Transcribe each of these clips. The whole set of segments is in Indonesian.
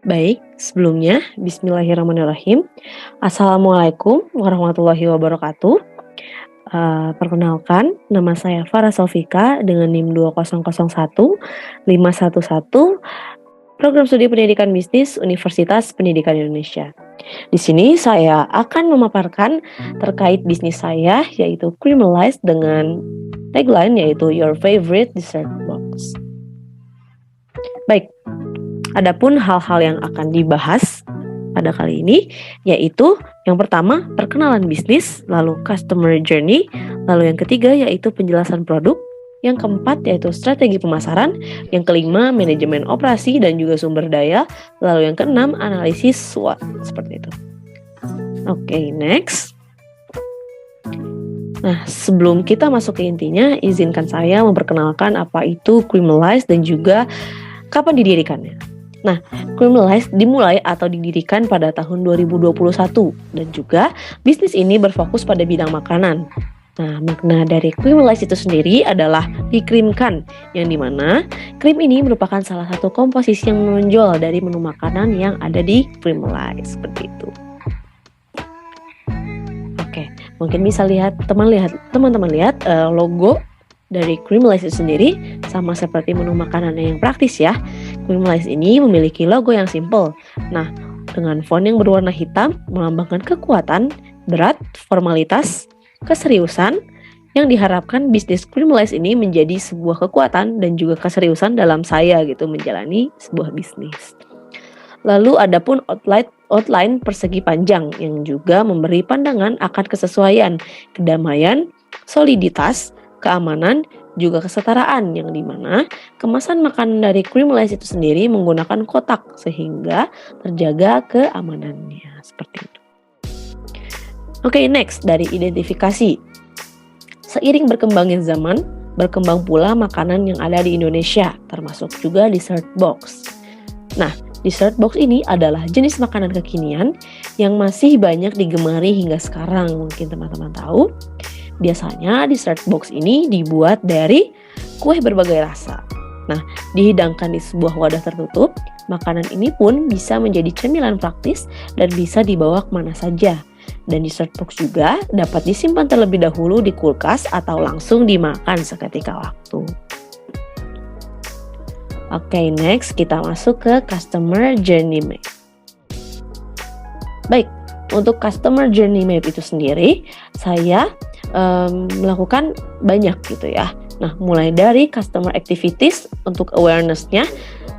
Baik, sebelumnya bismillahirrahmanirrahim. Assalamualaikum warahmatullahi wabarakatuh. Perkenalkan, nama saya Farah Sofika dengan NIM 2001511, Program Studi Pendidikan Bisnis Universitas Pendidikan Indonesia. Di sini saya akan memaparkan terkait bisnis saya, yaitu Creamalize, dengan tagline yaitu Your Favorite Dessert Box. Baik, adapun hal-hal yang akan dibahas pada kali ini yaitu yang pertama perkenalan bisnis, lalu customer journey, lalu yang ketiga yaitu penjelasan produk, yang keempat yaitu strategi pemasaran, yang kelima manajemen operasi dan juga sumber daya, lalu yang keenam analisis SWOT, seperti itu. Oke, next. Nah, sebelum kita masuk ke intinya, izinkan saya memperkenalkan apa itu Creamalize dan juga kapan didirikannya. Nah, Creamalize dimulai atau didirikan pada tahun 2021 dan juga bisnis ini berfokus pada bidang makanan. Nah, makna dari Creamalize itu sendiri adalah dikrimkan, yang dimana krim ini merupakan salah satu komposisi yang menonjol dari menu makanan yang ada di Creamalize, seperti itu. Oke, mungkin bisa teman-teman lihat logo dari Creamalize itu sendiri sama seperti menu makanannya yang praktis ya. Creamalize ini memiliki logo yang simple. Nah, dengan font yang berwarna hitam melambangkan kekuatan, berat, formalitas, keseriusan yang diharapkan bisnis Creamalize ini menjadi sebuah kekuatan dan juga keseriusan dalam saya gitu menjalani sebuah bisnis. Lalu adapun outline persegi panjang yang juga memberi pandangan akan kesesuaian, kedamaian, soliditas, keamanan, juga kesetaraan, yang dimana kemasan makanan dari Creamalize itu sendiri menggunakan kotak sehingga terjaga keamanannya, seperti itu. Oke, next dari identifikasi. Seiring berkembangnya zaman, berkembang pula makanan yang ada di Indonesia, termasuk juga dessert box. Nah, dessert box ini adalah jenis makanan kekinian yang masih banyak digemari hingga sekarang. Mungkin teman-teman tahu, biasanya dessert box ini dibuat dari kue berbagai rasa. Nah, dihidangkan di sebuah wadah tertutup, makanan ini pun bisa menjadi cemilan praktis dan bisa dibawa kemana saja. Dan dessert box juga dapat disimpan terlebih dahulu di kulkas atau langsung dimakan seketika waktu. Oke, next kita masuk ke customer journey map. Baik, untuk customer journey map itu sendiri, saya melakukan banyak gitu ya. Nah, mulai dari customer activities untuk awareness-nya,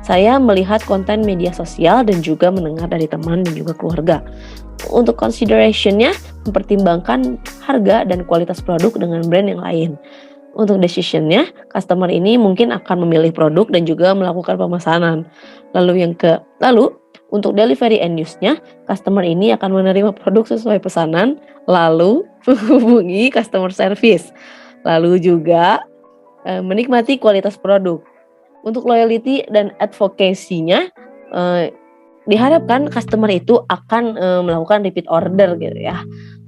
saya melihat konten media sosial dan juga mendengar dari teman dan juga keluarga. Untuk consideration-nya, mempertimbangkan harga dan kualitas produk dengan brand yang lain. Untuk decision-nya, customer ini mungkin akan memilih produk dan juga melakukan pemesanan. Lalu untuk delivery end use-nya, customer ini akan menerima produk sesuai pesanan, lalu menghubungi customer service. Lalu juga menikmati kualitas produk. Untuk loyalty dan advocacy-nya, diharapkan customer itu akan melakukan repeat order gitu ya.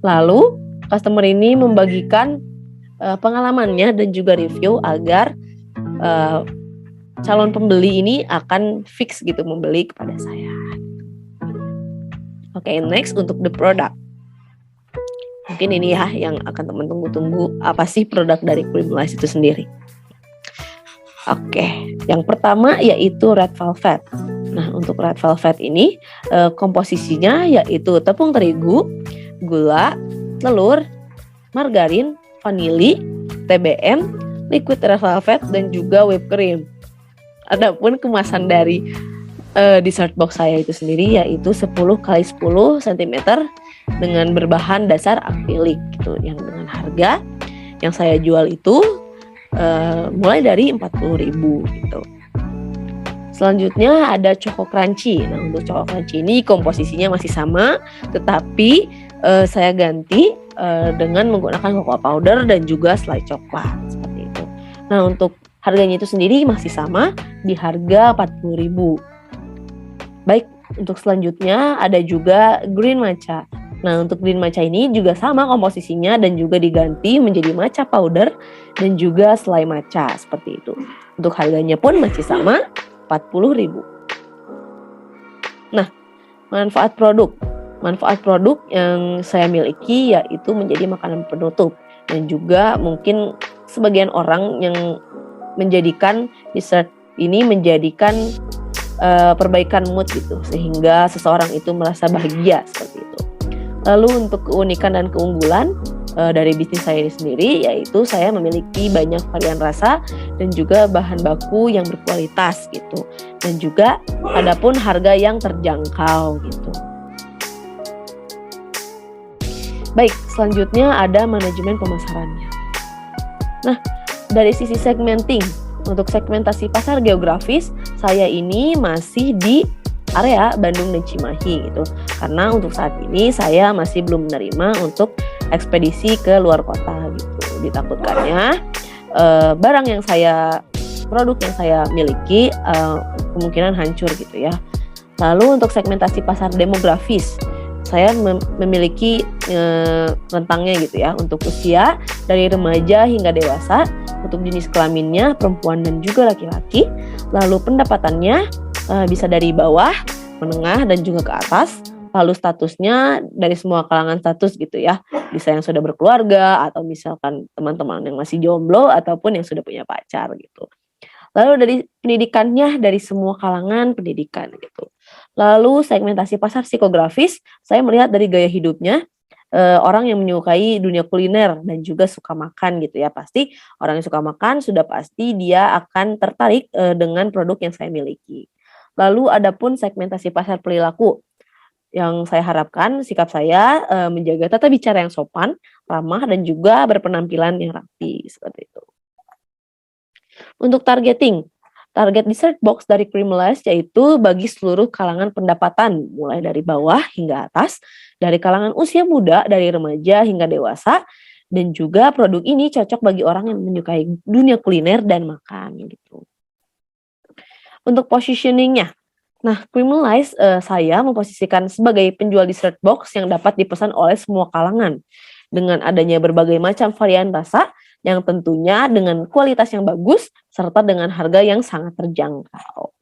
Lalu customer ini membagikan pengalamannya dan juga review agar calon pembeli ini akan fix gitu membeli kepada saya. Oke, next untuk the product. Mungkin ini ya yang akan teman tunggu-tunggu, apa sih produk dari Creamalize itu sendiri. Oke, yang pertama yaitu red velvet. Nah, untuk red velvet ini komposisinya yaitu tepung terigu, gula, telur, margarin, vanili, TBM, liquid red velvet, dan juga whipped cream. Adapun kemasan dari dessert box saya itu sendiri yaitu 10 x 10 cm dengan berbahan dasar akrilik gitu, yang dengan harga yang saya jual itu mulai dari 40.000 gitu. Selanjutnya ada Choco Crunchy. Nah, untuk Choco Crunchy ini komposisinya masih sama, tetapi saya ganti dengan menggunakan cocoa powder dan juga selai coklat, seperti itu. Nah, untuk harganya itu sendiri masih sama di harga 40.000. Baik, untuk selanjutnya ada juga green matcha. Nah, untuk green matcha ini juga sama komposisinya dan juga diganti menjadi matcha powder dan juga selai matcha, seperti itu. Untuk harganya pun masih sama, 40.000. Nah, manfaat produk. Manfaat produk yang saya miliki yaitu menjadi makanan penutup dan juga mungkin sebagian orang yang menjadikan dessert ini menjadikan perbaikan mood gitu, sehingga seseorang itu merasa bahagia seperti itu. Lalu untuk keunikan dan keunggulan dari bisnis saya ini sendiri, yaitu saya memiliki banyak varian rasa dan juga bahan baku yang berkualitas gitu, dan juga adapun harga yang terjangkau gitu. Baik, selanjutnya ada manajemen pemasarannya. Nah, dari sisi segmenting, untuk segmentasi pasar geografis, saya ini masih di area Bandung dan Cimahi gitu. Karena untuk saat ini saya masih belum menerima untuk ekspedisi ke luar kota gitu. Ditakutkannya produk yang saya miliki kemungkinan hancur gitu ya. Lalu untuk segmentasi pasar demografis, saya memiliki rentangnya gitu ya, untuk usia dari remaja hingga dewasa, untuk jenis kelaminnya perempuan dan juga laki-laki, lalu pendapatannya bisa dari bawah, menengah dan juga ke atas, lalu statusnya dari semua kalangan status gitu ya, bisa yang sudah berkeluarga atau misalkan teman-teman yang masih jomblo ataupun yang sudah punya pacar gitu. Lalu dari pendidikannya dari semua kalangan pendidikan gitu. Lalu segmentasi pasar psikografis, saya melihat dari gaya hidupnya, orang yang menyukai dunia kuliner dan juga suka makan gitu ya. Pasti orang yang suka makan sudah pasti dia akan tertarik dengan produk yang saya miliki. Lalu adapun segmentasi pasar perilaku, yang saya harapkan sikap saya menjaga tata bicara yang sopan, ramah dan juga berpenampilan yang rapi seperti itu. Untuk targeting, target dessert box dari Creamless yaitu bagi seluruh kalangan pendapatan, mulai dari bawah hingga atas, dari kalangan usia muda, dari remaja hingga dewasa, dan juga produk ini cocok bagi orang yang menyukai dunia kuliner dan makan gitu. Untuk positioningnya, nah Creamless saya memposisikan sebagai penjual dessert box yang dapat dipesan oleh semua kalangan, dengan adanya berbagai macam varian rasa, yang tentunya dengan kualitas yang bagus serta dengan harga yang sangat terjangkau.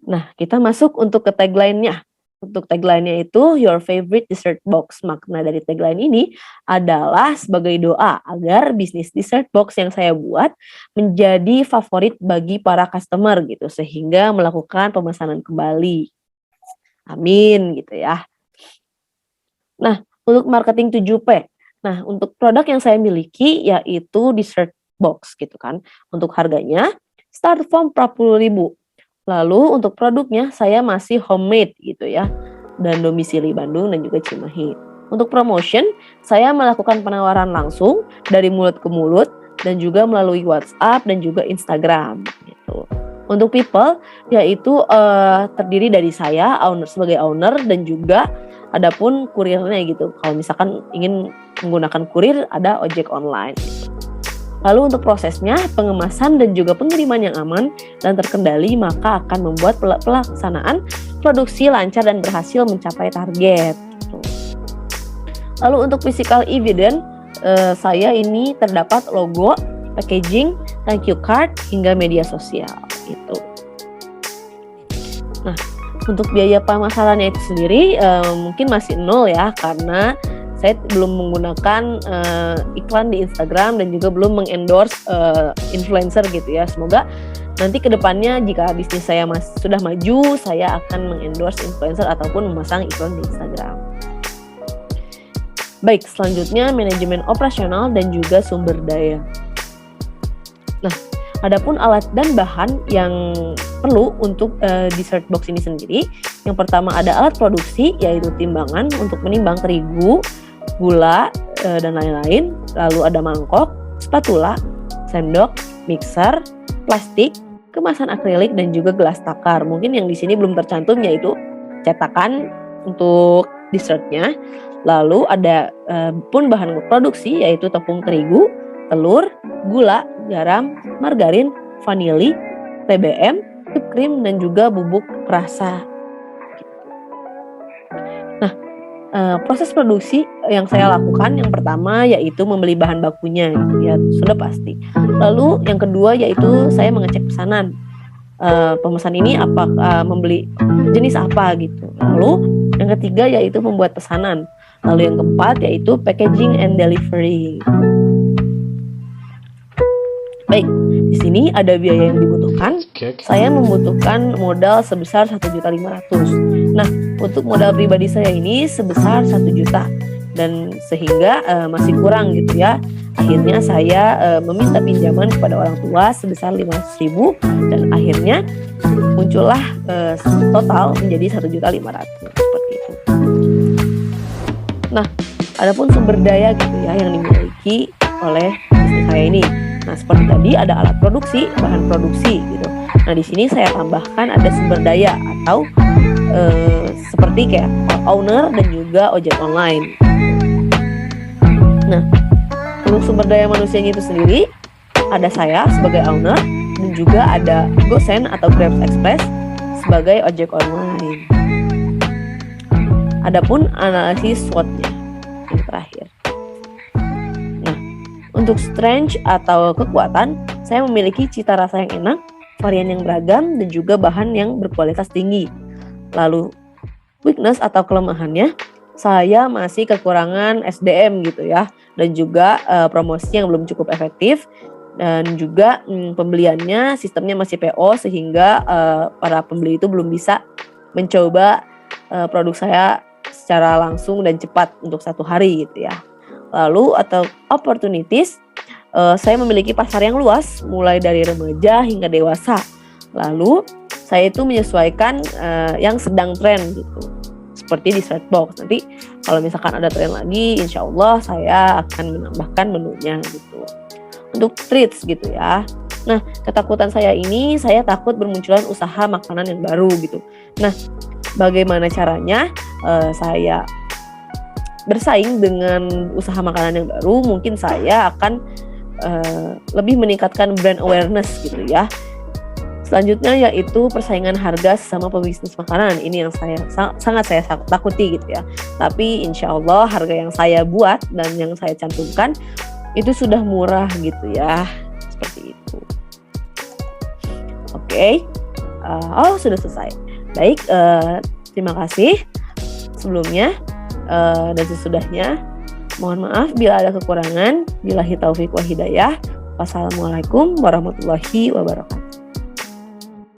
Nah, kita masuk untuk ke tagline-nya. Untuk tagline-nya itu your favorite dessert box. Makna dari tagline ini adalah sebagai doa agar bisnis dessert box yang saya buat menjadi favorit bagi para customer gitu, sehingga melakukan pemesanan kembali. Amin gitu ya. Nah, untuk marketing 7P. Nah, untuk produk yang saya miliki yaitu dessert box gitu kan. Untuk harganya start from 40.000. Lalu untuk produknya saya masih homemade gitu ya. Dan domisili Bandung dan juga Cimahi. Untuk promotion, saya melakukan penawaran langsung dari mulut ke mulut dan juga melalui WhatsApp dan juga Instagram gitu. Untuk people yaitu terdiri dari saya sebagai owner dan juga adapun kurirnya gitu. Kalau misalkan ingin menggunakan kurir, ada ojek online gitu. Lalu untuk prosesnya, pengemasan dan juga pengiriman yang aman dan terkendali, maka akan membuat pelaksanaan produksi lancar dan berhasil mencapai target gitu. Lalu untuk physical evidence, saya ini terdapat logo, packaging, thank you card hingga media sosial gitu. Nah, untuk biaya pemasarannya itu sendiri mungkin masih nol ya, karena saya belum menggunakan iklan di Instagram dan juga belum mengendorse influencer gitu ya. Semoga nanti kedepannya jika bisnis saya sudah maju, saya akan mengendorse influencer ataupun memasang iklan di Instagram. Baik, selanjutnya manajemen operasional dan juga sumber daya. Nah, adapun alat dan bahan yang perlu untuk dessert box ini sendiri, yang pertama ada alat produksi yaitu timbangan untuk menimbang terigu, gula, dan lain-lain. Lalu ada mangkok, spatula, sendok, mixer, plastik, kemasan akrilik dan juga gelas takar. Mungkin yang di sini belum tercantum yaitu cetakan untuk dessertnya. Lalu ada pun bahan produksi yaitu tepung terigu, telur, gula, garam, margarin, vanili, TBM, whipped cream dan juga bubuk rasa. Nah, proses produksi yang saya lakukan yang pertama yaitu membeli bahan bakunya gitu ya, sudah pasti. Lalu yang kedua yaitu saya mengecek pesanan. pemesan ini membeli jenis apa gitu. Lalu yang ketiga yaitu membuat pesanan. Lalu yang keempat yaitu packaging and delivery. Baik, di sini ada biaya yang dibutuhkan. Saya membutuhkan modal sebesar 1.500.000. Nah, untuk modal pribadi saya ini sebesar 1 juta dan sehingga masih kurang gitu ya. Akhirnya saya meminta pinjaman kepada orang tua sebesar 500.000 dan akhirnya muncullah total menjadi 1.500.000 seperti itu. Nah, adapun sumber daya gitu ya yang dimiliki oleh bisnis saya ini. Nah, seperti tadi ada alat produksi, bahan produksi gitu. Nah, di sini saya tambahkan ada sumber daya atau seperti kayak owner dan juga ojek online. Nah, untuk sumber daya manusianya itu sendiri ada saya sebagai owner dan juga ada GoSend atau Grab Express sebagai ojek online. Adapun analisis SWOT-nya yang terakhir. Nah, untuk strength atau kekuatan, saya memiliki cita rasa yang enak, varian yang beragam, dan juga bahan yang berkualitas tinggi. Lalu weakness atau kelemahannya, saya masih kekurangan SDM gitu ya, dan juga promosi yang belum cukup efektif, dan juga pembeliannya sistemnya masih PO sehingga para pembeli itu belum bisa mencoba produk saya secara langsung dan cepat untuk 1 hari gitu ya. Lalu atau opportunities, saya memiliki pasar yang luas mulai dari remaja hingga dewasa. Lalu saya itu menyesuaikan yang sedang tren gitu. Seperti di Sweatbox. Nanti kalau misalkan ada tren lagi, insya Allah saya akan menambahkan menunya gitu. Untuk treats gitu ya. Nah, ketakutan saya ini, saya takut bermunculan usaha makanan yang baru gitu. Nah, bagaimana caranya saya bersaing dengan usaha makanan yang baru? Mungkin saya akan lebih meningkatkan brand awareness gitu ya. Selanjutnya yaitu persaingan harga sama pebisnis makanan. Ini yang sangat saya takuti gitu ya. Tapi insya Allah harga yang saya buat dan yang saya cantumkan itu sudah murah gitu ya. Seperti itu. Oke. Sudah selesai. Baik, terima kasih sebelumnya dan sesudahnya. Mohon maaf bila ada kekurangan. Billahi taufiq wa hidayah. Wassalamualaikum warahmatullahi wabarakatuh.